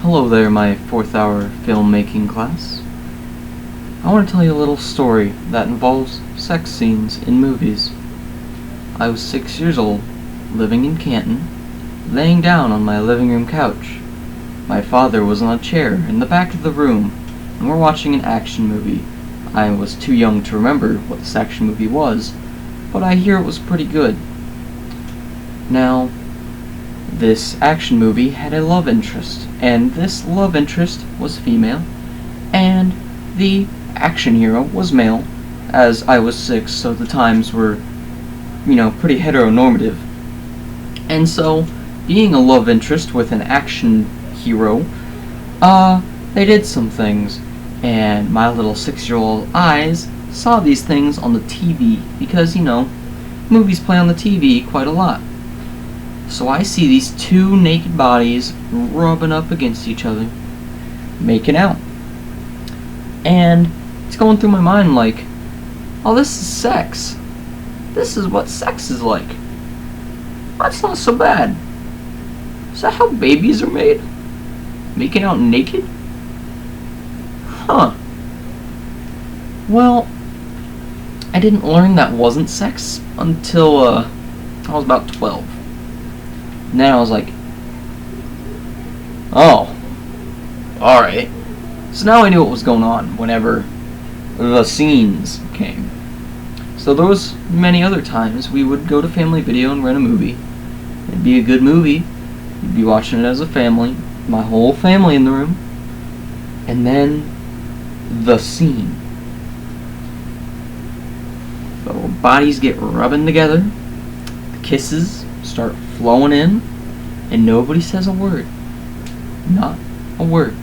Hello there, my fourth hour filmmaking class. I want to tell you a little story that involves sex scenes in movies. I was 6 years old, living in Canton, laying down on my living room couch. My father was on a chair in the back of the room, and we're watching an action movie. I was too young to remember what this action movie was, but I hear it was pretty good. Now, this action movie had a love interest, and this love interest was female, and the action hero was male, as I was 6, so the times were, pretty heteronormative. And so, being a love interest with an action hero, they did some things, and my little 6-year-old eyes saw these things on the TV, because, movies play on the TV quite a lot. So I see these two naked bodies rubbing up against each other, making out. And it's going through my mind like, oh, this is sex. This is what sex is like. That's not so bad. Is that how babies are made? Making out naked? Huh. Well, I didn't learn that wasn't sex until I was about 12. And then I was like, oh, alright. So now I knew what was going on whenever the scenes came. So there was many other times we would go to Family Video and rent a movie. It'd be a good movie. You'd be watching it as a family, my whole family in the room. And then the scene. The bodies get rubbing together, the kisses start flowing in, and nobody says a word. Not a word.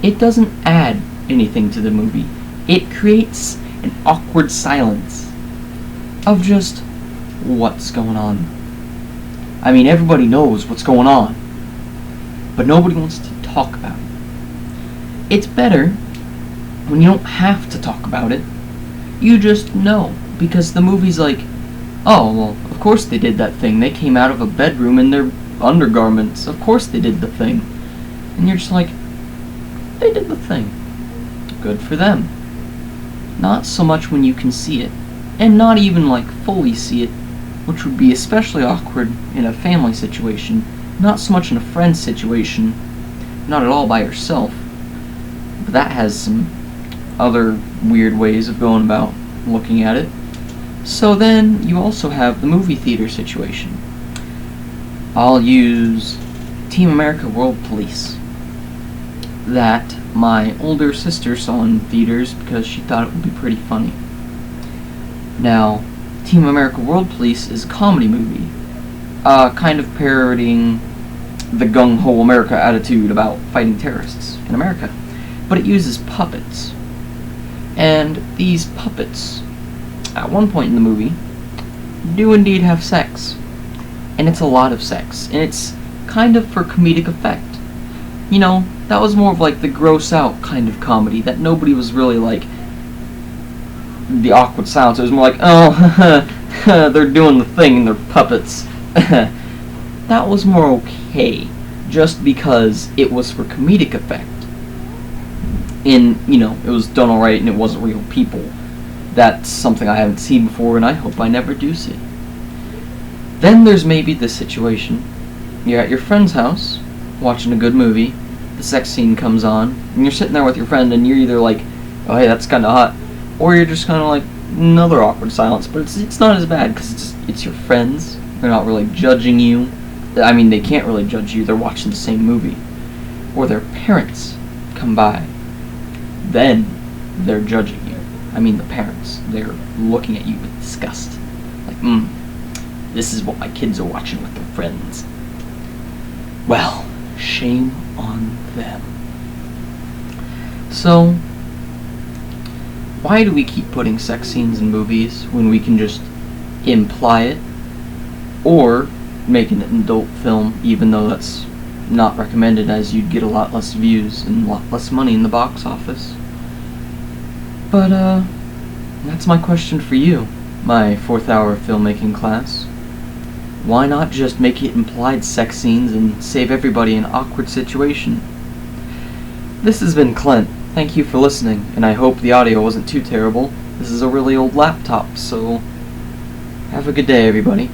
It doesn't add anything to the movie. It creates an awkward silence of just what's going on. I mean, everybody knows what's going on, but nobody wants to talk about it. It's better when you don't have to talk about it. You just know, because the movie's like, oh, well, of course they did that thing. They came out of a bedroom in their undergarments. Of course they did the thing. And you're just like, they did the thing. Good for them. Not so much when you can see it, and not even like fully see it, which would be especially awkward in a family situation. Not so much in a friend situation, not at all by yourself. But that has some other weird ways of going about looking at it. So then you also have the movie theater situation. I'll use Team America World Police, that my older sister saw in theaters because she thought it would be pretty funny. Now, Team America World Police is a comedy movie, kind of parodying the gung-ho America attitude about fighting terrorists in America, but it uses puppets. And these puppets, at one point in the movie, do indeed have sex. And it's a lot of sex. And it's kind of for comedic effect. That was more of like the gross out kind of comedy that nobody was really like the awkward silence. It was more like, oh, they're doing the thing and they're puppets. That was more okay, just because it was for comedic effect. And, it was done alright and it wasn't real people. That's something I haven't seen before, and I hope I never do see. Then there's maybe this situation. You're at your friend's house, watching a good movie, the sex scene comes on, and you're sitting there with your friend, and you're either like, oh hey, that's kinda hot, or you're just kinda like, another awkward silence, but it's not as bad, because it's your friends, they're not really judging you. I mean, they can't really judge you, they're watching the same movie. Or their parents come by. Then they're judging you. I mean the parents. They're looking at you with disgust. Like, this is what my kids are watching with their friends. Well, shame on them. So, why do we keep putting sex scenes in movies when we can just imply it? Or make an adult film, even though that's not recommended, as you'd get a lot less views and a lot less money in the box office. But, that's my question for you, my fourth hour filmmaking class. Why not just make it implied sex scenes and save everybody an awkward situation? This has been Clint. Thank you for listening, and I hope the audio wasn't too terrible. This is a really old laptop, so have a good day, everybody.